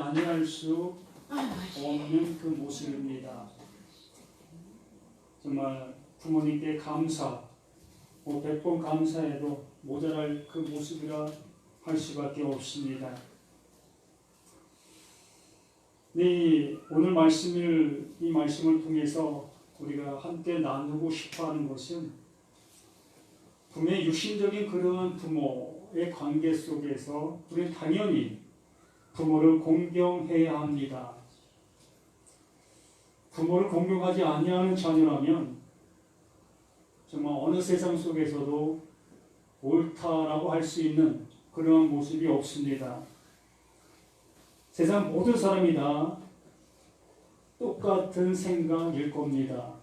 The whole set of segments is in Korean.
아니할 수 없는 그 모습입니다. 정말 부모님께 감사, 100번 감사해도 모자랄 그 모습이라 할 수밖에 없습니다. 오늘 이 말씀을 통해서 우리가 함께 나누고 싶어하는 것은 분명히 육신적인 그러한 부모의 관계 속에서 우리는 당연히 부모를 공경해야 합니다. 부모를 공경하지 아니하는 자녀라면 정말 어느 세상 속에서도 옳다라고 할 수 있는 그러한 모습이 없습니다. 세상 모든 사람이 다 똑같은 생각일 겁니다.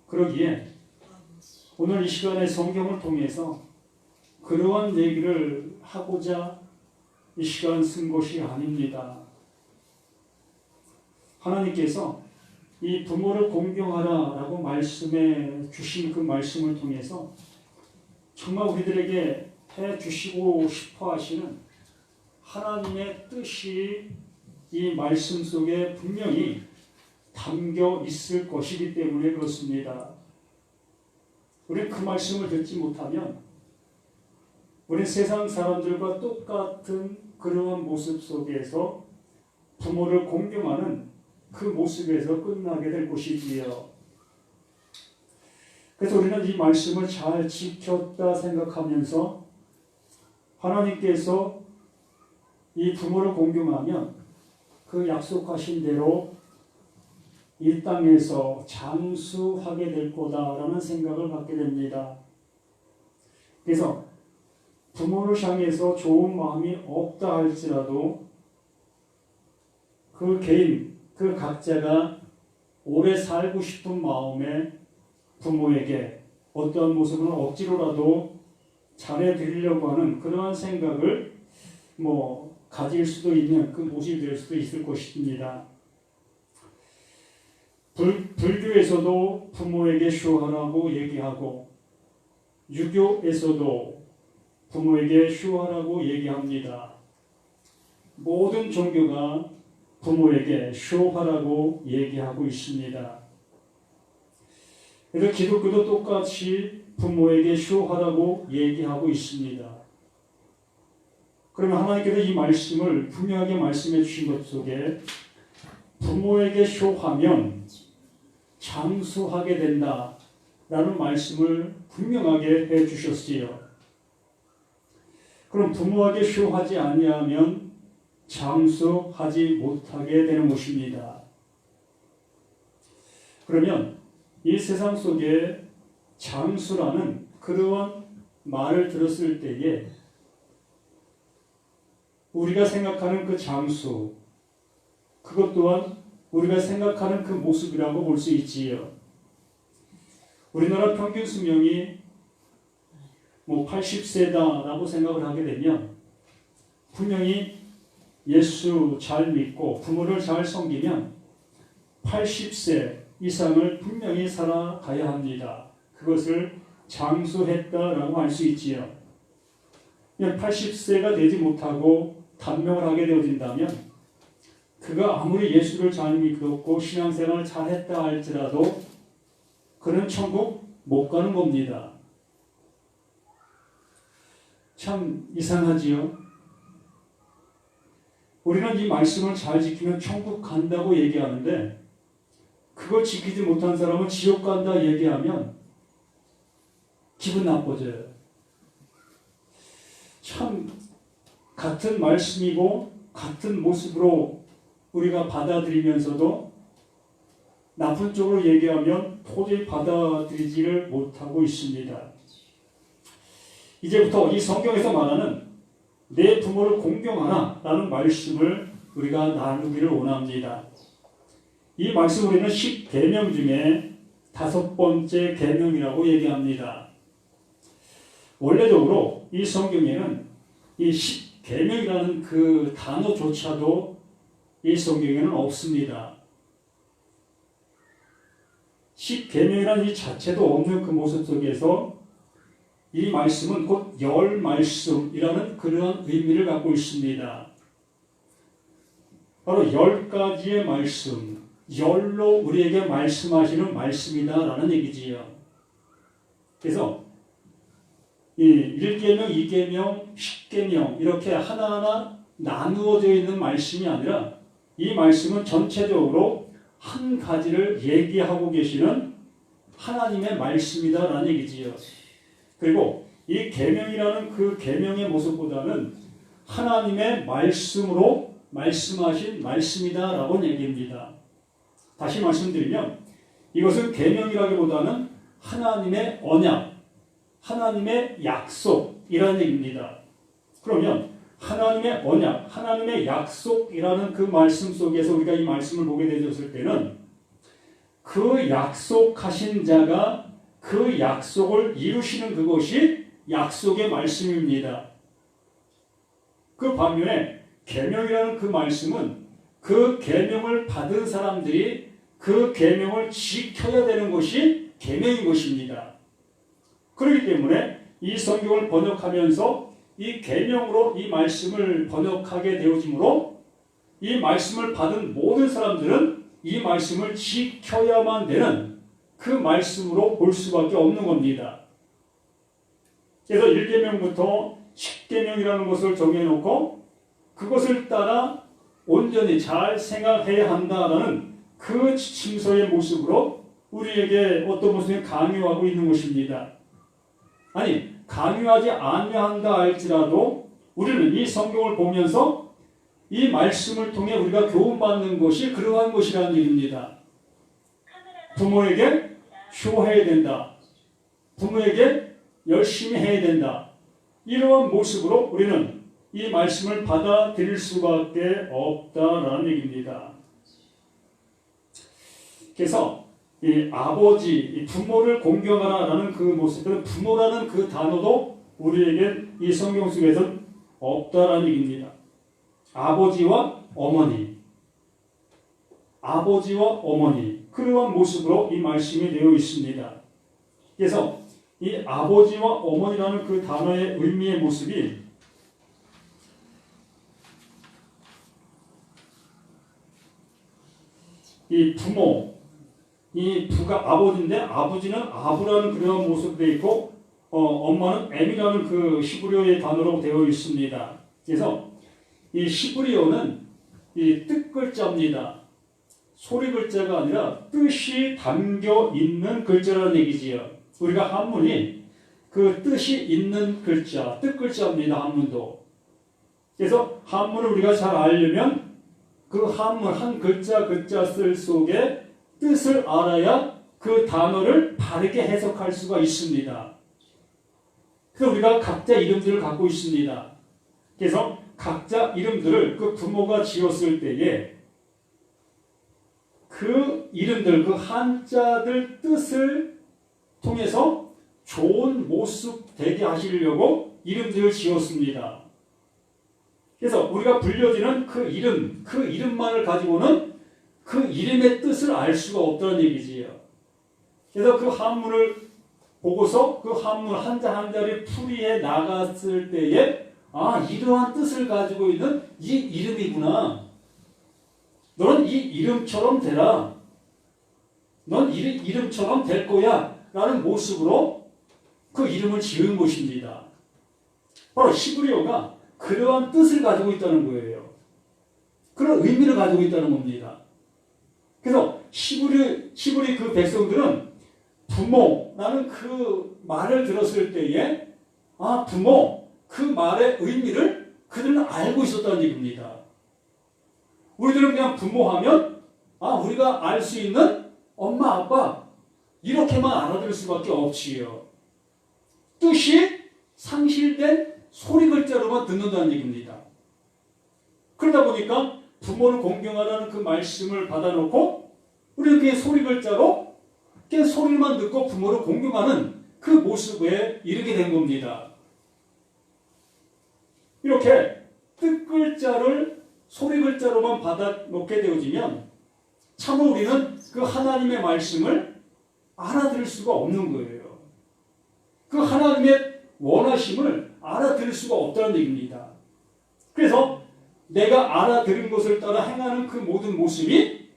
그러기에 오늘 이 시간에 성경을 통해서 그러한 얘기를 하고자 이 시간 쓴 것이 아닙니다. 하나님께서 이 부모를 공경하라라고 말씀해 주신 그 말씀을 통해서 정말 우리들에게 해 주시고 싶어 하시는 하나님의 뜻이 이 말씀 속에 분명히 담겨 있을 것이기 때문에 그렇습니다. 우리는 그 말씀을 듣지 못하면 우리 세상 사람들과 똑같은 그러한 모습 속에서 부모를 공경하는 그 모습에서 끝나게 될 것이지요. 그래서 우리는 이 말씀을 잘 지켰다 생각하면서 하나님께서 이 부모를 공경하면 그 약속하신 대로 이 땅에서 장수하게 될 거다라는 생각을 갖게 됩니다. 그래서 부모를 향해서 좋은 마음이 없다 할지라도 그 개인, 그 각자가 오래 살고 싶은 마음에 부모에게 어떤 모습은 억지로라도 잘해드리려고 하는 그러한 생각을 가질 수도 있는 그 모습이 될 수도 있을 것입니다. 불교에서도 부모에게 효하라고 얘기하고 유교에서도 부모에게 효하라고 얘기합니다. 모든 종교가 부모에게 효하라고 얘기하고 있습니다. 그래서 기독교도 똑같이 부모에게 효하라고 얘기하고 있습니다. 그러면 하나님께서 이 말씀을 분명하게 말씀해 주신 것 속에 부모에게 효하면 장수하게 된다라는 말씀을 분명하게 해 주셨지요. 그럼 부모에게 효하지 아니하면 장수하지 못하게 되는 것입니다. 그러면 이 세상 속에 장수라는 그러한 말을 들었을 때에 우리가 생각하는 그 장수, 그것 또한 우리가 생각하는 그 모습이라고 볼 수 있지요. 우리나라 평균 수명이 80세다라고 생각을 하게 되면 분명히 예수 잘 믿고 부모를 잘 섬기면 80세 이상을 분명히 살아가야 합니다. 그것을 장수했다라고 할 수 있지요. 80세가 되지 못하고 단명을 하게 되어진다면 그가 아무리 예수를 잘 믿었고 신앙생활을 잘했다 할지라도 그는 천국 못 가는 겁니다. 참 이상하지요? 우리는 이 말씀을 잘 지키면 천국 간다고 얘기하는데 그걸 지키지 못한 사람은 지옥 간다 얘기하면 기분 나빠져요. 참 같은 말씀이고 같은 모습으로 우리가 받아들이면서도 나쁜 쪽으로 얘기하면 도저히 받아들이지를 못하고 있습니다. 이제부터 이 성경에서 말하는 내 부모를 공경하라 라는 말씀을 우리가 나누기를 원합니다. 이 말씀 우리는 10계명 중에 5번째 계명이라고 얘기합니다. 원래적으로 이 성경에는 이 10계명이라는 그 단어조차도 이 성경에는 없습니다. 10계명이라는 이 자체도 없는 그 모습 속에서 이 말씀은 곧 열 말씀이라는 그러한 의미를 갖고 있습니다. 바로 10가지의 말씀, 열로 우리에게 말씀하시는 말씀이다라는 얘기지요. 그래서 이 1계명, 2계명, 10계명 이렇게 하나하나 나누어져 있는 말씀이 아니라 이 말씀은 전체적으로 한 가지를 얘기하고 계시는 하나님의 말씀이다라는 얘기지요. 그리고 이 계명이라는 그 계명의 모습보다는 하나님의 말씀으로 말씀하신 말씀이다라고 얘기합니다. 다시 말씀드리면 이것은 계명이라기보다는 하나님의 언약, 하나님의 약속이라는 얘기입니다. 그러면 하나님의 언약, 하나님의 약속이라는 그 말씀 속에서 우리가 이 말씀을 보게 되었을 때는 그 약속하신 자가 그 약속을 이루시는 그것이 약속의 말씀입니다. 그 반면에 계명이라는 그 말씀은 그 계명을 받은 사람들이 그 계명을 지켜야 되는 것이 계명인 것입니다. 그렇기 때문에 이 성경을 번역하면서 이 계명으로 이 말씀을 번역하게 되어지므로 이 말씀을 받은 모든 사람들은 이 말씀을 지켜야만 되는 그 말씀으로 볼 수밖에 없는 겁니다. 그래서 1계명부터 10계명이라는 것을 정해놓고 그것을 따라 온전히 잘 생각해야 한다라는 그 지침서의 모습으로 우리에게 어떤 모습에 강요하고 있는 것입니다. 아니, 강요하지 아니한다 할지라도 우리는 이 성경을 보면서 이 말씀을 통해 우리가 교훈받는 것이 그러한 것이라는 얘기입니다. 부모에게 효해야 된다. 부모에게 열심히 해야 된다. 이러한 모습으로 우리는 이 말씀을 받아들일 수밖에 없다라는 얘기입니다. 그래서 이 아버지, 이 부모를 공경하라라는 그 모습, 부모라는 그 단어도 우리에게 이 성경 속에서는 없다라는 얘기입니다. 아버지와 어머니, 아버지와 어머니, 그러한 모습으로 이 말씀이 되어 있습니다. 그래서 이 아버지와 어머니라는 그 단어의 의미의 모습이 이 부모, 이 부가 아버지인데 아버지는 아부라는 그런 모습도 있고 엄마는 엠이라는 그 히브리어의 단어로 되어 있습니다. 그래서 이 히브리어는 이 뜻 글자입니다. 소리 글자가 아니라 뜻이 담겨 있는 글자라는 얘기지요. 우리가 한문이 그 뜻이 있는 글자, 뜻 글자입니다. 한문도. 그래서 한문을 우리가 잘 알려면 그 한문 한 글자 글자 쓸 속에 뜻을 알아야 그 단어를 바르게 해석할 수가 있습니다. 그래서 우리가 각자 이름들을 갖고 있습니다. 그래서 각자 이름들을 그 부모가 지었을 때에 그 이름들, 그 한자들 뜻을 통해서 좋은 모습 되게 하시려고 이름들을 지었습니다. 그래서 우리가 불려지는 그 이름만을 가지고는 그 이름의 뜻을 알 수가 없다는 얘기지요. 그래서 그 한문을 보고서 그 한문 한자 한자를 풀이해 나갔을 때에 이러한 뜻을 가지고 있는 이 이름이구나. 너는 이 이름처럼 되라. 넌 이름처럼 될 거야. 라는 모습으로 그 이름을 지은 것입니다. 바로 히브리어가 그러한 뜻을 가지고 있다는 거예요. 그런 의미를 가지고 있다는 겁니다. 그래서 히브리 그 백성들은 부모라는 그 말을 들었을 때에 부모 그 말의 의미를 그들은 알고 있었다는 얘기입니다. 우리들은 그냥 부모하면 우리가 알 수 있는 엄마 아빠 이렇게만 알아들을 수밖에 없지요. 뜻이 상실된 소리 글자로만 듣는다는 얘기입니다. 그러다 보니까 부모를 공경하라는 그 말씀을 받아놓고 우리는 그냥 소리 글자로 그냥 소리만 듣고 부모를 공경하는 그 모습에 이르게 된 겁니다. 이렇게 뜻 글자를 소리 글자로만 받아놓게 되어지면 참으로 우리는 그 하나님의 말씀을 알아들을 수가 없는 거예요. 그 하나님의 원하심을 알아들을 수가 없다는 얘기입니다. 그래서 내가 알아들은 것을 따라 행하는 그 모든 모습이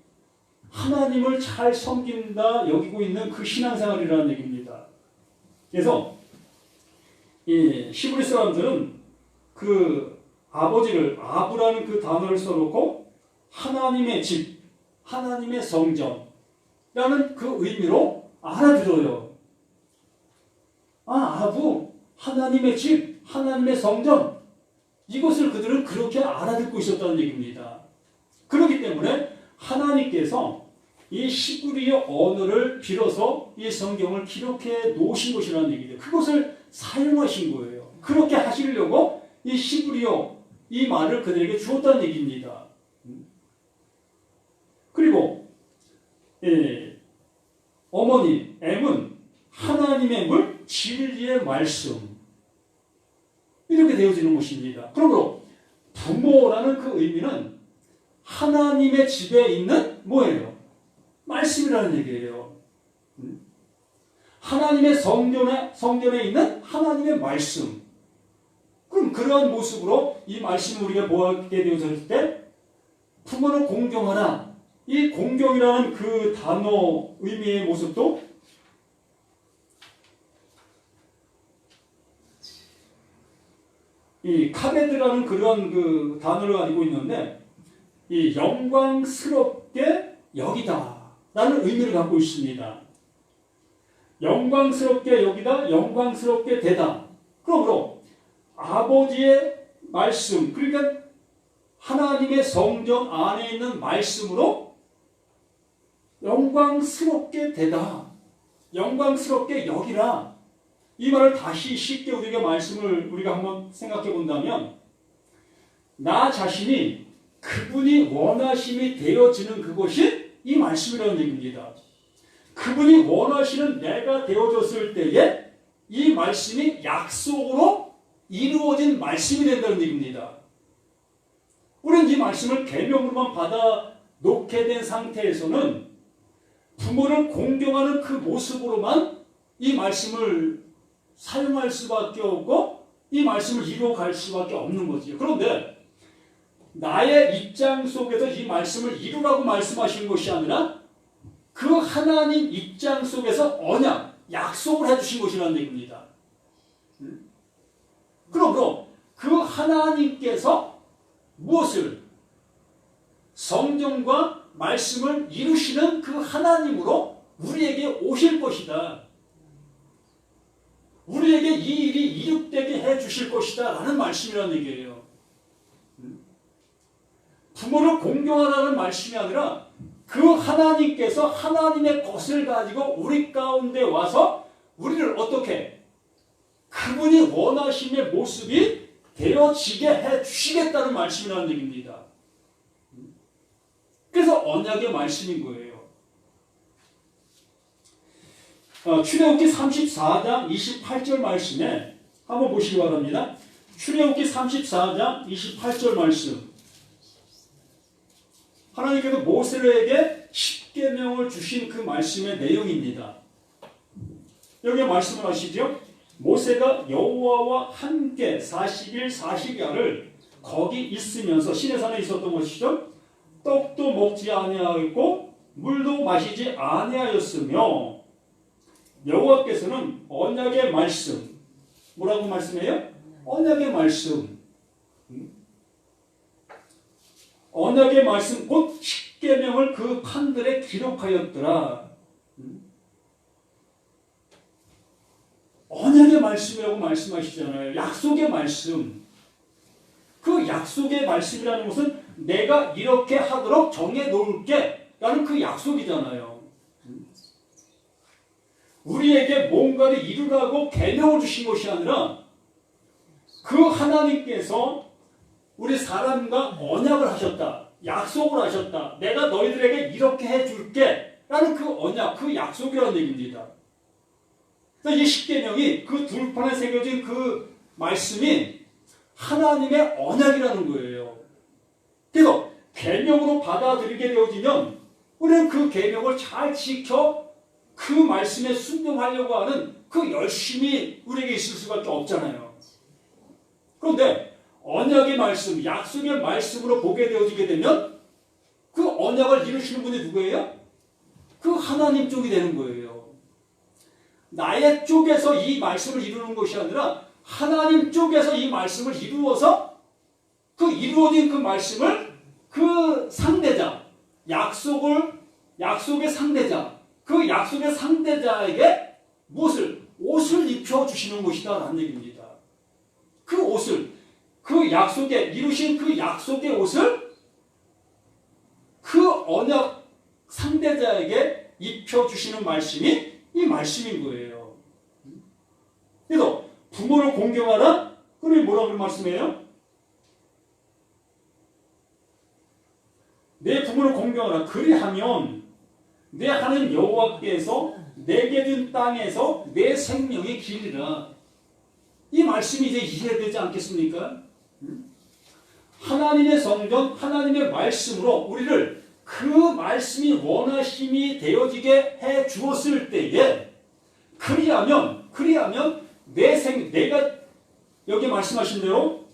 하나님을 잘 섬긴다 여기고 있는 그 신앙생활이라는 얘기입니다. 그래서 이 히브리 사람들은 그 아버지를 아부라는 그 단어를 써놓고 하나님의 집, 하나님의 성전라는 그 의미로 알아들어요. 아부, 하나님의 집, 하나님의 성전, 이것을 그들은 그렇게 알아듣고 있었다는 얘기입니다. 그렇기 때문에 하나님께서 이 히브리어 언어를 빌어서 이 성경을 기록해 놓으신 것이라는 얘기죠. 그것을 사용하신 거예요. 그렇게 하시려고 이 히브리어 이 말을 그들에게 주었다는 얘기입니다. 그리고 어머니 M은 하나님의 물, 진리의 말씀, 이렇게 되어지는 것입니다. 그러므로 부모라는 그 의미는 하나님의 집에 있는 뭐예요? 말씀이라는 얘기예요. 하나님의 성전에 있는 하나님의 말씀. 그럼 그러한 모습으로 이 말씀을 우리가 보게 되어졌을 때 부모를 공경하라. 이 공경이라는 그 단어 의미의 모습도 이 카베드라는 그런 그 단어를 가지고 있는데 이 영광스럽게 여기다 라는 의미를 갖고 있습니다. 영광스럽게 여기다, 영광스럽게 되다. 그러므로 아버지의 말씀, 그러니까 하나님의 성전 안에 있는 말씀으로 영광스럽게 되다, 영광스럽게 여기라. 이 말을 다시 쉽게 우리가 말씀을 우리가 한번 생각해 본다면 나 자신이 그분이 원하심이 되어지는 그것이 이 말씀이라는 얘기입니다. 그분이 원하시는 내가 되어졌을 때에 이 말씀이 약속으로 이루어진 말씀이 된다는 얘기입니다. 우리는 이 말씀을 계명으로만 받아 놓게 된 상태에서는 부모를 공경하는 그 모습으로만 이 말씀을 사용할 수밖에 없고 이 말씀을 이루어갈 수밖에 없는 거지요. 그런데 나의 입장 속에서 이 말씀을 이루라고 말씀하신 것이 아니라 그 하나님 입장 속에서 언약, 약속을 해주신 것이라는 얘기입니다. 그러므로 그 하나님께서 무엇을? 성경과 말씀을 이루시는 그 하나님으로 우리에게 오실 것이다. 우리에게 이 일이 이룩되게 해주실 것이다 라는 말씀이라는 얘기예요. 부모를 공경하라는 말씀이 아니라 그 하나님께서 하나님의 것을 가지고 우리 가운데 와서 우리를 어떻게 그분이 원하심의 모습이 되어지게 해주시겠다는 말씀이라는 얘기입니다. 그래서 언약의 말씀인 거예요. 출애굽기 34장 28절 말씀에 한번 보시기 바랍니다. 출애굽기 34장 28절 말씀. 하나님께서 모세에게 십계명을 주신 그 말씀의 내용입니다. 여기에 말씀을 하시죠. 모세가 여호와와 함께 40일 40야를 거기 있으면서 시내산에 있었던 것이죠. 떡도 먹지 아니하였고 물도 마시지 아니하였으며 여호와께서는 언약의 말씀, 뭐라고 말씀해요? 언약의 말씀, 언약의 말씀 곧 십계명을 그 판들에 기록하였더라. 언약의 말씀이라고 말씀하시잖아요. 약속의 말씀. 그 약속의 말씀이라는 것은 내가 이렇게 하도록 정해놓을게 라는 그 약속이잖아요. 우리에게 뭔가를 이루라고 계명을 주신 것이 아니라 그 하나님께서 우리 사람과 언약을 하셨다. 약속을 하셨다. 내가 너희들에게 이렇게 해줄게 라는 그 언약, 그 약속이라는 얘기입니다. 이 십계명이 그 둘판에 새겨진 그 말씀이 하나님의 언약이라는 거예요. 그래서 계명으로 받아들이게 되어지면 우리는 그 계명을 잘 지켜 그 말씀에 순종하려고 하는 그 열심이 우리에게 있을 수밖에 없잖아요. 그런데 언약의 말씀, 약속의 말씀으로 보게 되어지게 되면 그 언약을 이루시는 분이 누구예요? 그 하나님 쪽이 되는 거예요. 나의 쪽에서 이 말씀을 이루는 것이 아니라 하나님 쪽에서 이 말씀을 이루어서 그 이루어진 그 말씀을 그 상대자, 약속의 상대자, 그 약속의 상대자에게 무엇을? 옷을 입혀주시는 것이다 라는 얘기입니다. 그 옷을, 그 약속에, 이루신 그 약속의 옷을 그 언약 상대자에게 입혀주시는 말씀이 이 말씀인 거예요. 그래서 부모를 공경하라? 그러면 뭐라고 말씀해요? 내 부모를 공경하라. 그리하면 내 하나님 여호와께서 내게 준 땅에서 내 생명이 길이라. 이 말씀이 이제 이해되지 않겠습니까? 하나님의 성전, 하나님의 말씀으로 우리를 그 말씀이 원하심이 되어지게 해 주었을 때에 그리하면 내가 여기 말씀하신 대로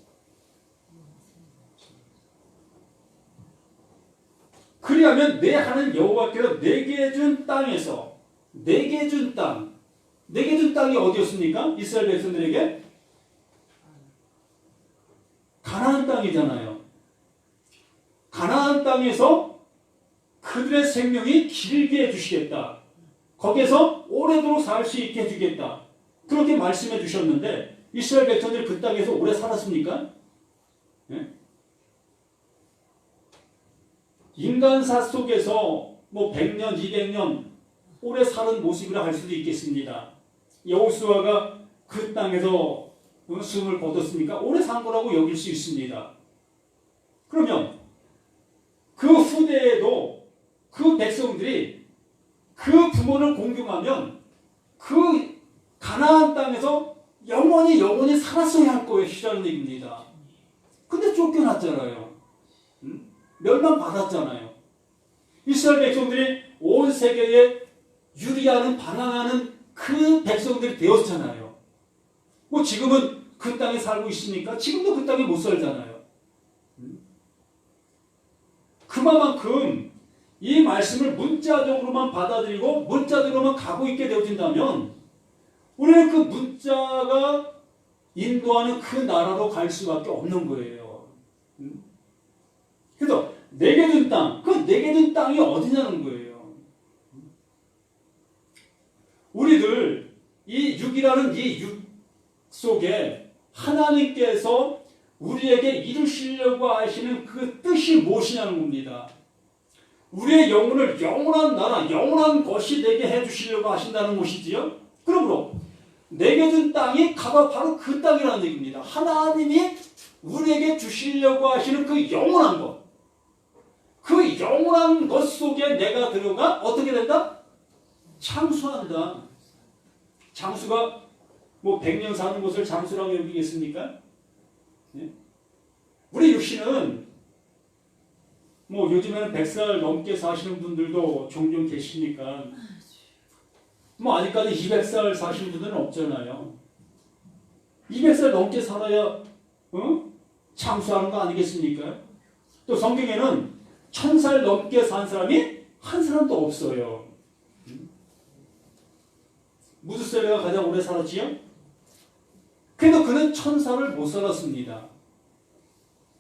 그리하면 내 하나님 여호와께서 내게 준 땅에서 내게 준 땅이 어디였습니까? 이스라엘 백성들에게 가나안 땅이잖아요. 가나안 땅에서 그들의 생명이 길게 해주시겠다. 거기에서 오래도록 살 수 있게 해주겠다. 그렇게 말씀해 주셨는데 이스라엘 백성들이 그 땅에서 오래 살았습니까? 네? 인간사 속에서 뭐 100년, 200년 오래 사는 모습이라 할 수도 있겠습니다. 여호수아가 그 땅에서 숨을 거뒀으니까 오래 산 거라고 여길 수 있습니다. 그러면 그 후대에도 그 백성들이 그 부모를 공경하면 그 가나안 땅에서 영원히 살았어야 할 것이라는 얘기입니다. 근데 쫓겨났잖아요. 멸망받았잖아요. 이스라엘 백성들이 온 세계에 유리하는 반항하는 그 백성들이 되었잖아요. 뭐 지금은 그 땅에 살고 있으니까 지금도 그 땅에 못 살잖아요. 그만큼 이 말씀을 문자적으로만 받아들이고 문자적으로만 가고 있게 되어진다면 우리는 그 문자가 인도하는 그 나라로 갈 수밖에 없는 거예요. 그래서 내게 준 땅, 그 내게 준 땅이 어디냐는 거예요. 우리들 이 육이라는 이 육 속에 하나님께서 우리에게 이루시려고 하시는 그 뜻이 무엇이냐는 겁니다. 우리의 영혼을 영원한 나라, 영원한 것이 되게 해주시려고 하신다는 것이지요. 그러므로 내게 준 땅이 바로 그 땅이라는 얘기입니다. 하나님이 우리에게 주시려고 하시는 그 영원한 것, 그 영원한 것 속에 내가 들어가 어떻게 된다? 장수한다. 장수가 뭐 100년 사는 것을 장수라고 여기겠습니까? 네? 우리 육신은 뭐 요즘에는 100살 넘게 사시는 분들도 종종 계시니까 뭐 아직까지 200살 사시는 분들은 없잖아요. 200살 넘게 살아야 장수하는 거 아니겠습니까? 또 성경에는 1000살 넘게 산 사람이 한 사람도 없어요. 무드셀레가 가장 오래 살았지요? 그래도 그는 1000살을 못 살았습니다.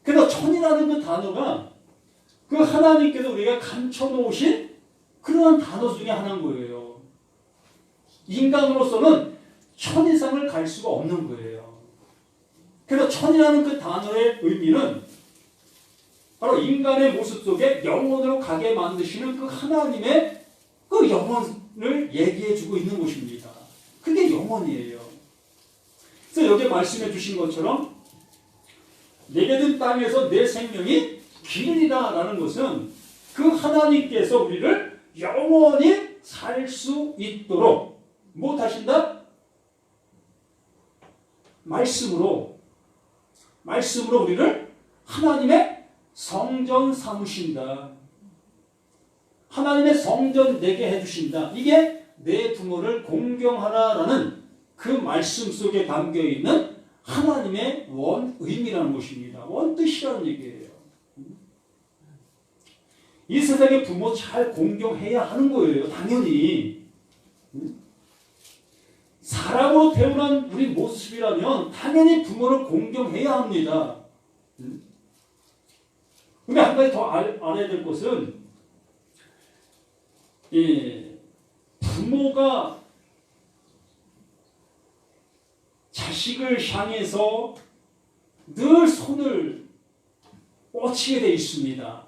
그래서 천이라는 그 단어가 그 하나님께서 우리가 감춰놓으신 그러한 단어 중에 하나인 거예요. 인간으로서는 1000 이상을 갈 수가 없는 거예요. 그래서 천이라는 그 단어의 의미는 바로 인간의 모습 속에 영혼으로 가게 만드시는 그 하나님의 그 영혼을 얘기해주고 있는 것입니다. 그게 영혼이에요. 그래서 여기 말씀해 주신 것처럼 내게 준 땅에서 내 생명이 길이라 라는 것은 그 하나님께서 우리를 영원히 살 수 있도록 무엇하신다? 말씀으로 우리를 하나님의 성전 삼으신다. 하나님의 성전 되게 해주신다. 이게 내 부모를 공경하라라는 그 말씀 속에 담겨있는 하나님의 원의미라는 것입니다. 원뜻이라는 얘기예요. 이 세상의 부모 잘 공경해야 하는 거예요. 당연히. 사람으로 태어난 우리 모습이라면 당연히 부모를 공경해야 합니다. 근데 한 가지 더 알아야 될 것은 부모가 자식을 향해서 늘 손을 뻗치게 되어 있습니다.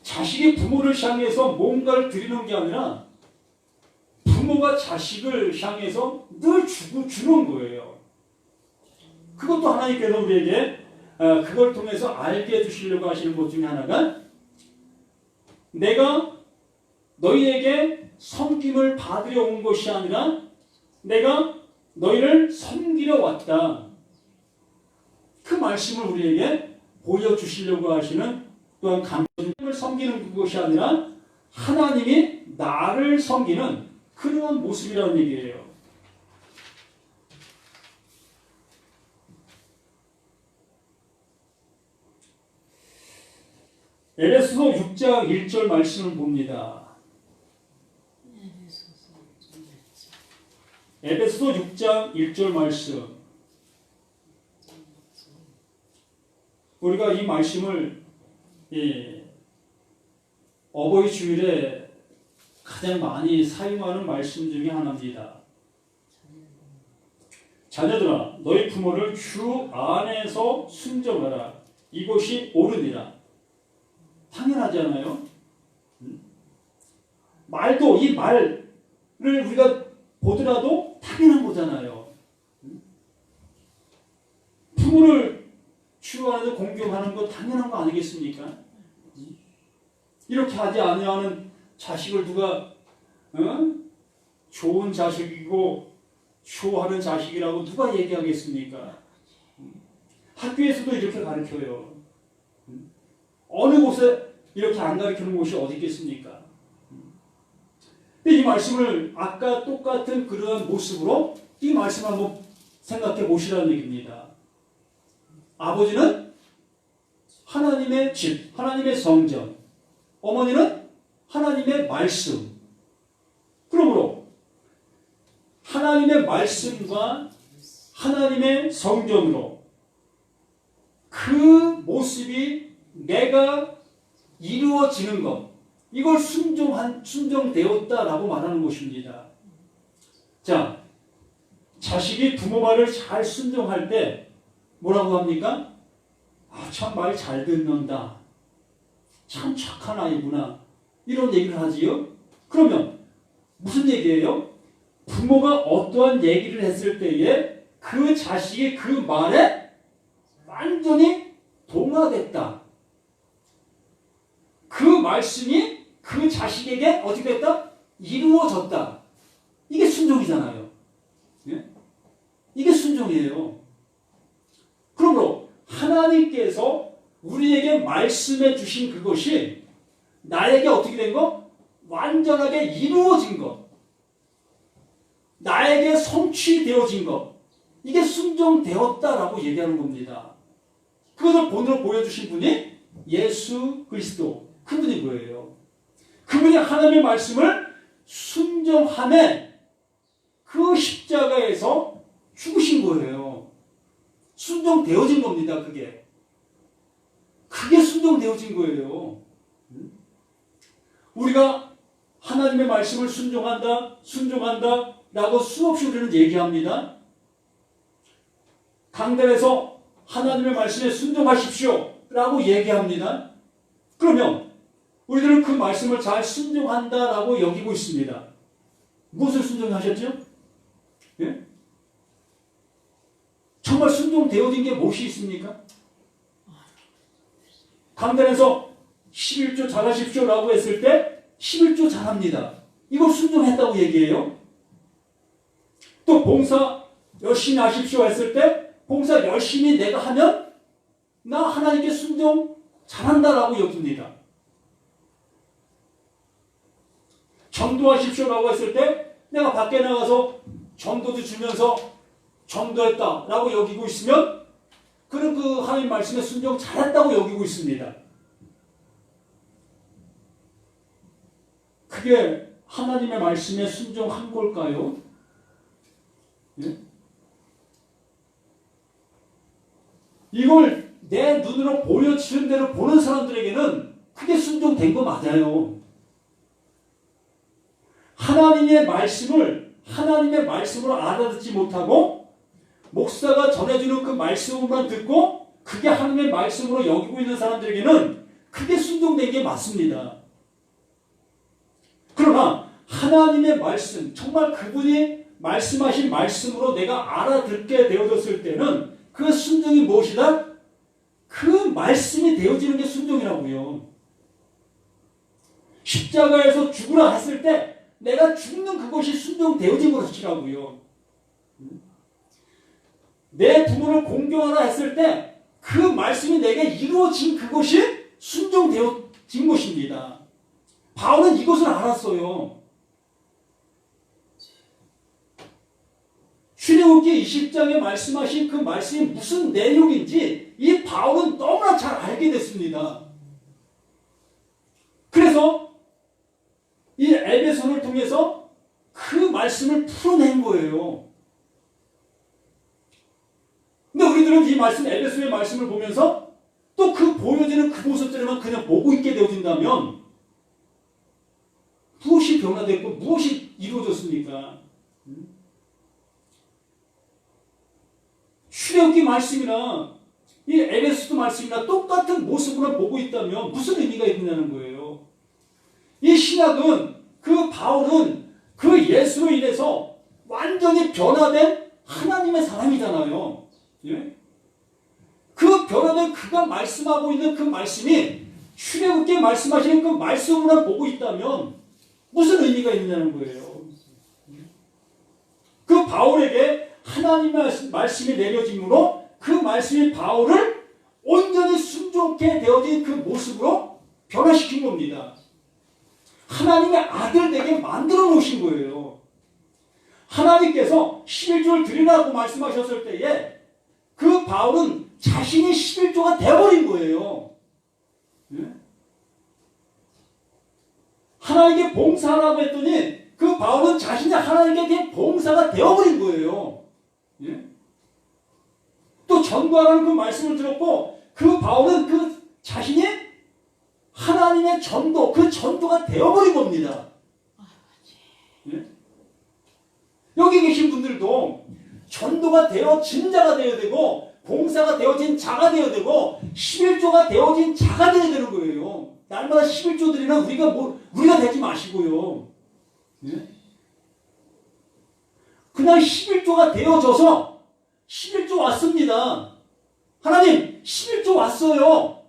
자식이 부모를 향해서 뭔가를 드리는 게 아니라 부모가 자식을 향해서 늘 주는 거예요. 그것도 하나님께서 우리에게 그걸 통해서 알게 해주시려고 하시는 것 중에 하나가 내가 너희에게 섬김을 받으려 온 것이 아니라 내가 너희를 섬기려 왔다. 그 말씀을 우리에게 보여주시려고 하시는 또한 감정을 섬기는 것이 아니라 하나님이 나를 섬기는 그러한 모습이라는 얘기예요. 에베소서 6장 1절 말씀을 봅니다. 에베소서 6장 1절 말씀. 우리가 이 말씀을 어버이 주일에 가장 많이 사용하는 말씀 중에 하나입니다. 자녀들아, 너희 부모를 주 안에서 순종하라. 이것이 옳으니라. 당연하잖아요. 말도 이 말을 우리가 보더라도 당연한 거잖아요. 부모를 주 안에서 공경하는 거 당연한 거 아니겠습니까? 이렇게 하지 아니하는 자식을 누가 좋은 자식이고 좋아하는 자식이라고 누가 얘기하겠습니까? 학교에서도 이렇게 가르쳐요. 어느 곳에 이렇게 안 가르치는 곳이 어디 있겠습니까? 근데 이 말씀을 아까 똑같은 그러한 모습으로 이 말씀을 한번 생각해 보시라는 얘기입니다. 아버지는 하나님의 집, 하나님의 성전, 어머니는 하나님의 말씀. 그러므로 하나님의 말씀과 하나님의 성전으로 그 모습이 내가 이루어지는 것, 이걸 순종되었다라고 말하는 것입니다. 자, 자식이 부모 말을 잘 순종할 때 뭐라고 합니까? 아, 참 말 잘 듣는다. 참 착한 아이구나. 이런 얘기를 하지요. 그러면 무슨 얘기예요? 부모가 어떠한 얘기를 했을 때에 그 자식이 그 말에 완전히 동화됐다. 그 말씀이 그 자식에게 어떻게 됐다? 이루어졌다. 이게 순종이잖아요. 예? 이게 순종이에요. 그러므로 하나님께서 우리에게 말씀해 주신 그것이 나에게 어떻게 된 것? 완전하게 이루어진 것. 나에게 성취되어진 것. 이게 순종되었다라고 얘기하는 겁니다. 그것을 본으로 보여주신 분이 예수 그리스도. 그분이 뭐예요? 그분이 하나님의 말씀을 순종함에 그 십자가에서 죽으신 거예요. 순종되어진 겁니다. 그게 순종되어진 거예요. 우리가 하나님의 말씀을 순종한다 라고 수없이 우리는 얘기합니다. 강단에서 하나님의 말씀에 순종하십시오 라고 얘기합니다. 그러면 우리들은 그 말씀을 잘 순종한다라고 여기고 있습니다. 무엇을 순종하셨죠? 예? 정말 순종되어진 게 무엇이 있습니까? 강단에서 11조 잘하십시오라고 했을 때 11조 잘합니다. 이걸 순종했다고 얘기해요. 또 봉사 열심히 하십시오 했을 때 봉사 열심히 내가 하면 나 하나님께 순종 잘한다라고 여깁니다. 전도하십시오라고 했을 때 내가 밖에 나가서 전도도 주면서 전도했다라고 여기고 있으면 그는 그 하나님 말씀에 순종 잘했다고 여기고 있습니다. 그게 하나님의 말씀에 순종한 걸까요? 예? 이걸 내 눈으로 보여지는 대로 보는 사람들에게는 그게 순종된 거 맞아요. 하나님의 말씀으로 알아듣지 못하고 목사가 전해주는 그 말씀만 듣고 그게 하나님의 말씀으로 여기고 있는 사람들에게는 그게 순종된 게 맞습니다. 그러나 하나님의 말씀, 정말 그분이 말씀하신 말씀으로 내가 알아듣게 되어졌을 때는 그 순종이 무엇이다? 그 말씀이 되어지는 게 순종이라고요. 십자가에서 죽으라 했을 때 내가 죽는 그것이 순종되어진 것이라고요. 내 부모를 공경하라 했을 때 그 말씀이 내게 이루어진 그것이 순종되어진 것입니다. 바울은 이것을 알았어요. 출애굽기 20장에 말씀하신 그 말씀이 무슨 내용인지 이 바울은 너무나 잘 알게 됐습니다. 그래서 이 에베소를 통해서 그 말씀을 풀어낸 거예요. 근데 우리들은 이 말씀, 에베소의 말씀을 보면서 또 그 보여지는 그 모습들만 그냥 보고 있게 되어진다면 무엇이 변화됐고 무엇이 이루어졌습니까? 출애굽기 말씀이나 이 에베소서 말씀이나 똑같은 모습으로 보고 있다면 무슨 의미가 있느냐는 거예요. 이 신약은 그 바울은 그 예수로 인해서 완전히 변화된 하나님의 사람이잖아요. 예? 그 변화된 그가 말씀하고 있는 그 말씀이 출애굽기에 말씀하시는 그 말씀으로 보고 있다면 무슨 의미가 있느냐는 거예요. 그 바울에게 하나님의 말씀이 내려짐으로 그 말씀이 바울을 온전히 순종케 되어진 그 모습으로 변화시킨 겁니다. 하나님의 아들 되게 만들어 놓으신 거예요. 하나님께서 11조를 드리라고 말씀하셨을 때에 그 바울은 자신이 11조가 되어버린 거예요. 예? 하나님께 봉사하라고 했더니 그 바울은 자신이 하나님께 봉사가 되어버린 거예요. 예? 또 전도하라는 그 말씀을 들었고 그 바울은 그 자신이 하나님의 전도, 그 전도가 되어버린 겁니다. 예? 여기 계신 분들도 전도가 되어진 자가 되어야 되고 봉사가 되어진 자가 되어야 되고 11조가 되어진 자가 되어야 되는 거예요. 날마다 11조 드리는 우리가 되지 마시고요. 예? 그냥 11조가 되어져서 11조 왔습니다. 하나님 11조 왔어요.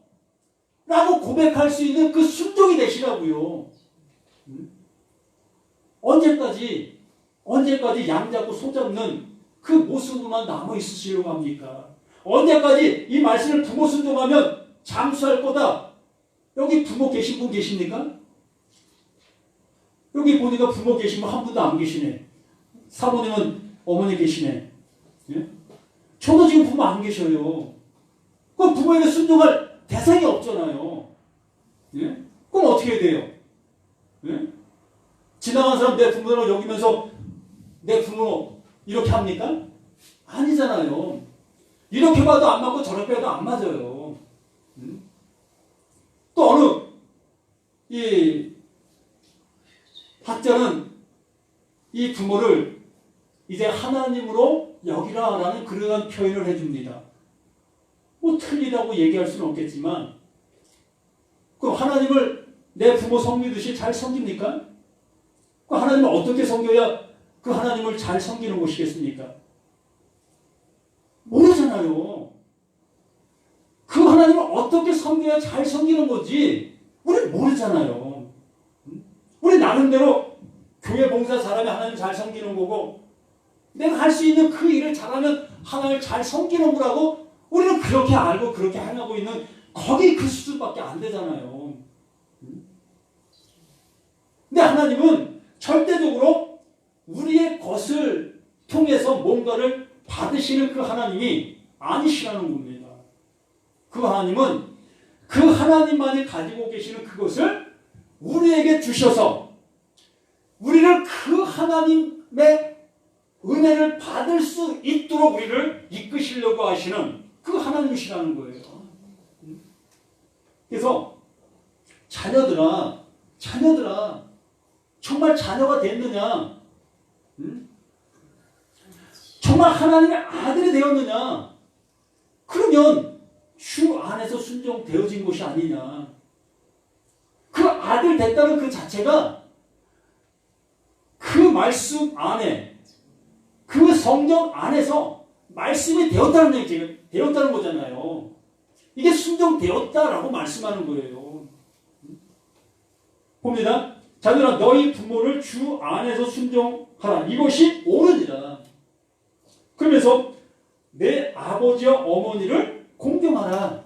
라고 고백할 수 있는 그 순종이 되시라고요. 언제까지 양 잡고 소 잡는 그 모습으로만 남아 있으시려고 합니까? 언제까지 이 말씀을 부모 순종하면 장수할 거다. 여기 부모 계신 분 계십니까? 여기 보니까 부모 계신 분 한 분도 안 계시네. 사모님은 어머니 계시네. 예? 저도 지금 부모 안 계셔요. 그럼 부모에게 순종할 대상이 없잖아요. 예? 그럼 어떻게 해야 돼요? 예? 지나간 사람 내 부모라고 여기면서 내 부모 이렇게 합니까? 아니잖아요. 이렇게 봐도 안 맞고 저렇게 봐도 안 맞아요. 또 어느 이 학자는 이 부모를 이제 하나님으로 여기라라는 그러한 표현을 해줍니다. 뭐 틀리다고 얘기할 수는 없겠지만 그럼 하나님을 내 부모 섬기듯이 잘 섬깁니까? 그 하나님을 어떻게 섬겨야 그 하나님을 잘 섬기는 것이겠습니까? 모르잖아요. 그 하나님을 어떻게 섬겨야 잘 섬기는 건지 우리는 모르잖아요. 우리 나름대로 교회 봉사 잘하면 하나님 잘 섬기는 거고 내가 할 수 있는 그 일을 잘하면 하나님을 잘 섬기는 거라고 우리는 그렇게 알고 그렇게 하고 있는 거기 그 수준밖에 안 되잖아요. 근데 하나님은 절대적으로 우리의 것을 통해서 뭔가를 받으시는 그 하나님이 아니시라는 겁니다. 그 하나님은 그 하나님만이 가지고 계시는 그것을 우리에게 주셔서 우리를 그 하나님의 은혜를 받을 수 있도록 우리를 이끄시려고 하시는 그 하나님이시라는 거예요. 그래서 자녀들아 정말 자녀가 됐느냐? 정말 하나님의 아들이 되었느냐? 그러면 주 안에서 순종되어진 것이 아니냐? 그 아들 됐다는 그 자체가 그 말씀 안에 그 성경 안에서 말씀이 되었다는 거잖아요. 이게 순종되었다라고 말씀하는 거예요. 봅니다. 자녀들아 너희 부모를 주 안에서 순종하라. 이것이 옳으니라. 그러면서 내 아버지와 어머니를 공경하라.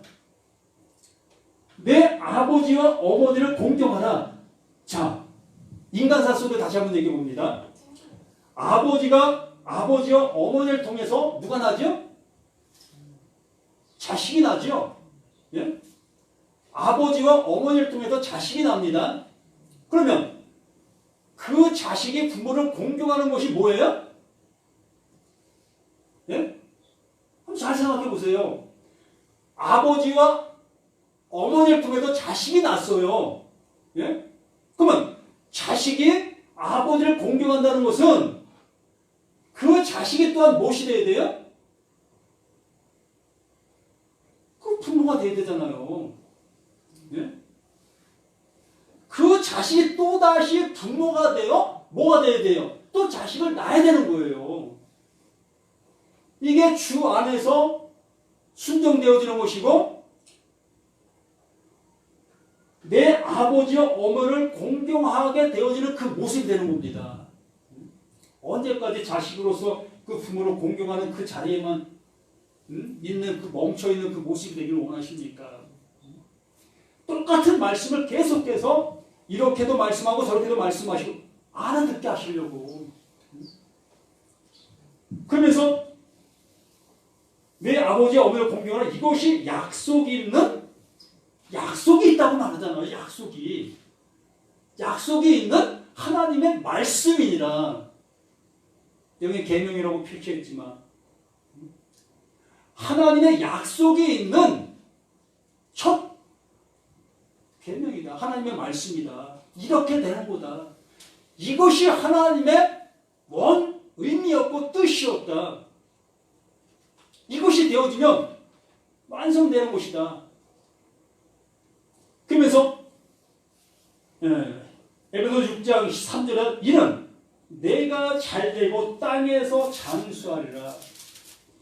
내 아버지와 어머니를 공경하라. 자, 인간사 속에 다시 한번 얘기해 봅니다. 아버지와 어머니를 통해서 누가 나죠? 자식이 나죠. 예? 아버지와 어머니를 통해서 자식이 납니다. 그러면 그 자식이 부모를 공경하는 것이 뭐예요? 예? 한번 잘 생각해 보세요. 아버지와 어머니를 통해서 자식이 났어요. 예? 그러면 자식이 아버지를 공경한다는 것은 그 자식이 또한 무엇이 돼야 돼요? 그 부모가 돼야 되잖아요. 예? 그 자식이 또다시 부모가 되어 뭐가 돼야 돼요? 또 자식을 낳아야 되는 거예요. 이게 주 안에서 순종되어지는 것이고 내 아버지와 어머니를 공경하게 되어지는 그 모습이 되는 겁니다. 언제까지 자식으로서 그 부모를 공경하는 그 자리에만 있는 그 멈춰있는 그 모습이 되기를 원하십니까? 똑같은 말씀을 계속해서 이렇게도 말씀하고 저렇게도 말씀하시고 알아듣게 하시려고. 그러면서 내 아버지와 어머니를 공경하라. 이것이 약속이 있다고 말하잖아요. 약속이 있는 하나님의 말씀이니라. 여기 계명이라고 표시했지만 하나님의 약속이 있는 첫 계명이다. 하나님의 말씀이다. 이렇게 되는 거다. 이것이 하나님의 원 의미였고 뜻이었다. 이것이 되어지면 완성되는 것이다. 그러면서 에베소서 6장 3절에 이는 내가 잘되고 땅에서 장수하리라.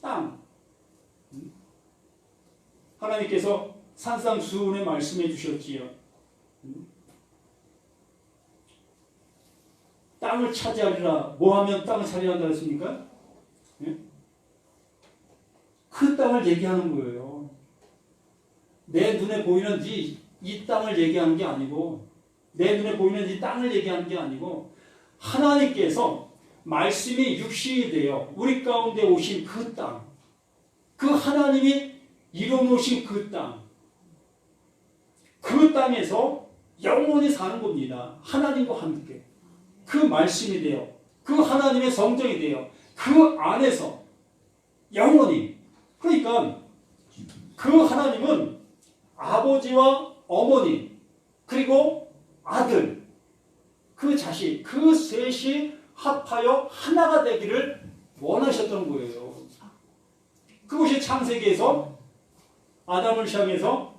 땅. 하나님께서 산상수훈에 말씀해 주셨지요. 땅을 차지하리라. 뭐하면 땅을 차지한다 했습니까? 그 땅을 얘기하는 거예요. 내 눈에 보이는 이 땅을 얘기하는 게 아니고 내 눈에 보이는 이 땅을 얘기하는 게 아니고 하나님께서 말씀이 육신이 되어 우리 가운데 오신 그 땅, 그 하나님이 이뤄놓으신 그 땅, 그 땅에서 영원히 사는 겁니다. 하나님과 함께. 그 말씀이 되어 그 하나님의 성정이 되어 그 안에서 영원히. 그러니까 그 하나님은 아버지와 어머니 그리고 아들 그 자식 그 셋이 합하여 하나가 되기를 원하셨던 거예요. 그것이 창세기에서 아담을 향해서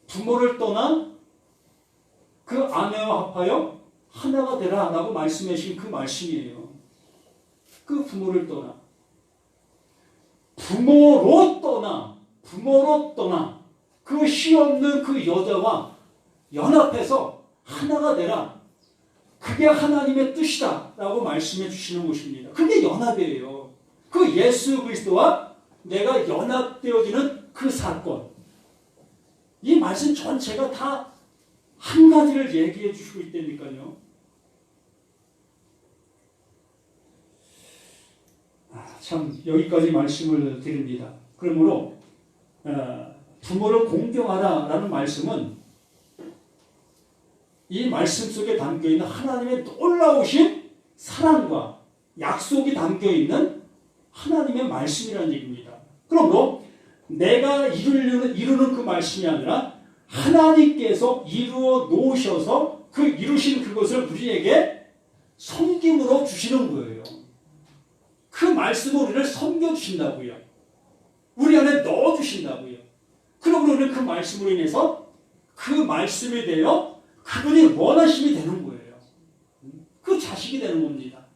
부모를 떠난 그 아내와 합하여 하나가 되라 라고 말씀해 주신 그 말씀이에요. 그 부모를 떠나 부모로 떠나 그 시 없는 그 여자와 연합해서 하나가 되라. 그게 하나님의 뜻이다 라고 말씀해 주시는 것입니다. 그게 연합이에요. 그 예수 그리스도와 내가 연합되어지는 그 사건. 이 말씀 전체가 다 한 가지를 얘기해 주시고 있다니까요. 참 여기까지 말씀을 드립니다. 그러므로 부모를 공경하라라는 말씀은 이 말씀 속에 담겨있는 하나님의 놀라우신 사랑과 약속이 담겨있는 하나님의 말씀이라는 얘기입니다. 그러므로 내가 이루는 그 말씀이 아니라 하나님께서 이루어 놓으셔서 그 이루신 그것을 우리에게 섬김으로 주시는 거예요. 그 말씀을 우리를 섬겨주신다고요. 우리 안에 넣어주신다고요. 그러므로 우리는 그 말씀으로 인해서 그 말씀에 대하여 그분이 원하심이 되는 거예요. 그 자식이 되는 겁니다.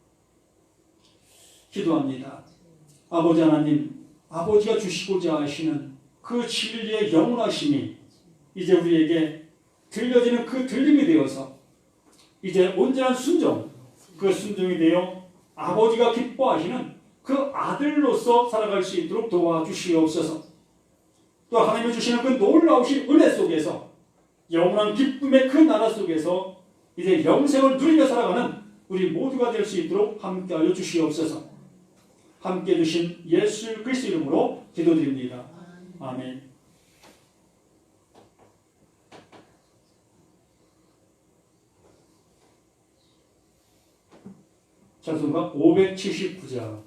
기도합니다. 아버지 하나님, 아버지가 주시고자 하시는 그 진리의 영원하심이 이제 우리에게 들려지는 그 들림이 되어서 이제 온전한 순종, 그 순종이 되어 아버지가 기뻐하시는 그 아들로서 살아갈 수 있도록 도와주시옵소서. 또 하나님이 주시는 그 놀라우신 은혜 속에서 영원한 기쁨의 그 나라 속에서 이제 영생을 누리며 살아가는 우리 모두가 될 수 있도록 함께하여 주시옵소서. 함께해 주신 예수 그리스도 이름으로 기도드립니다. 아멘. 찬송가 579장